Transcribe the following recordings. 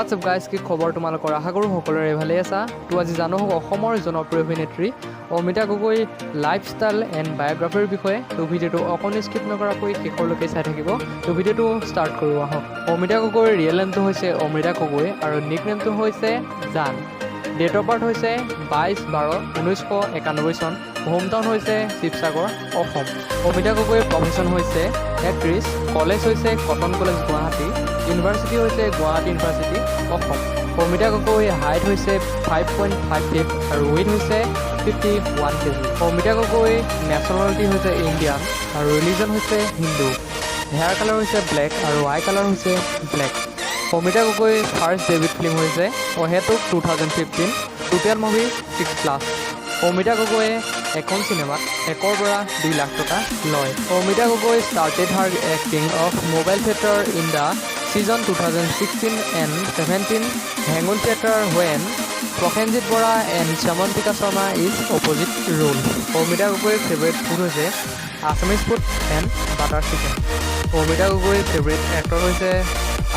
WhatsApp guys কি খবৰ তোমালোকৰ আশা কৰোঁ সকলোৰে ভালেই আছা তো আজি জানো অসমৰ জনপ্ৰিয় অভিনেত্ৰী অমৃতা গগৈ লাইফষ্টাইল এণ্ড বায়োগ্ৰাফিৰ বিষয়ে তো ভিডিঅ'টো অকণি স্কিপ নকৰাকৈ শেষলৈকে চাই থাকিব তো ভিডিঅ'টো ষ্টাৰ্ট কৰোঁ আহক অমৃতা গগৈৰ ৰিয়েল নেমটো হৈছে অমৃতা গগৈ আৰু নিক নেমটো হৈছে জান ডেট অফ বাৰ্থ হৈছে 22/12/1991 চন হোম টাউন হৈছে শিৱসাগৰ অসম অমৃতা গগৈৰ প্ৰফেশ্যন হৈছে এক্ট্ৰেছ কলেজ হৈছে কটন কলেজ গুৱাহাটী ইউনিভাৰ্চিটি হৈছে গুৱাহাটী ইউনিভাৰ্চিটি অসম অমৃতা গগৈ হাইট হৈছে 5.5 ফিট আৰু ৱেইট হৈছে 51 কেজি অমৃতা গগৈ নেশ্যনেলিটি হৈছে ইণ্ডিয়ান আৰু ৰিলিজন হৈছে হিন্দু হেয়াৰ কালাৰ হৈছে ব্লেক আৰু আই কালাৰ হৈছে black Amrita Gogoi first debut film হৈছে অহেতুক 2015 টোটেল মুভি 6+ অমৃতা গগৈয়ে এখন চিনেমাত 1 পৰা 2 লাখ টকা লয় Amrita Gogoi started her acting of mobile theatre in the season 2016 and 17 Hangun Theatre when Prokhenjit Bora and Samantika Sharma is opposite role Amrita গগৈৰ favorite food হৈছে Assamese food and butter chicken Amrita গগৈৰ favorite actor হৈছে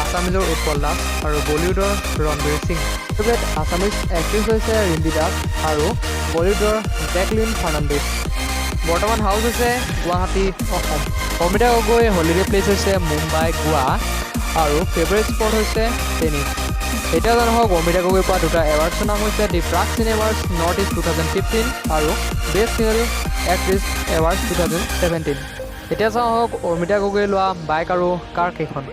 আছামিজৰ উৎপল দাস আৰু বলিউডৰ ৰণবীৰ সিং ফেভৰেট আছামিজ এক্ট্ৰেছ হৈছে ৰিম্পী দাস আৰু বলিউডৰ Jacqueline Fernandez বৰ্তমান হাউচ হৈছে গুৱাহাটী অসম অমৃতা গগৈ হলিডে প্লেচ হৈছে মুম্বাই গোৱা আৰু ফেভৰেট স্পট হৈছে টেনিছ এতিয়া জনা হওক অমৃতা গগৈৰ পৰা দুটা এৱাৰ্ডছৰ নাম হৈছে দি প্ৰাগ চিনেমাছ নৰ্থ ইষ্ট 2015 আৰু বেষ্ট ফিমেল এক্ট্ৰেছ এৱাৰ্ডছ 2017 এতিয়া চাওঁ হওক অমৃতা গগৈ লোৱা বাইক আৰু কাৰ কেইখন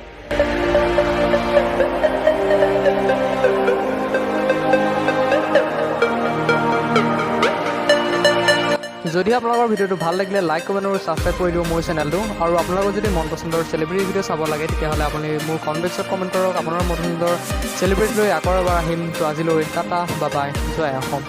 যদি আপোনালোকৰ ভিডিঅ'টো ভাল লাগিলে লাইক কমেণ্ট আৰু ছাবস্ক্ৰাইব কৰি দিব মোৰ চেনেলটো আৰু আপোনালোকৰ যদি মন পচন্দৰ চেলিব্ৰিটি ভিডিঅ' চাব লাগে তেতিয়াহ'লে আপুনি মোৰ কমেণ্ট বক্সত কমেণ্ট কৰক আপোনাৰ পচন্দৰ চেলিব্ৰিটি লৈ আকৌ এবাৰ আহিম তো আজিলৈ টাটা বা বাই জয় অসম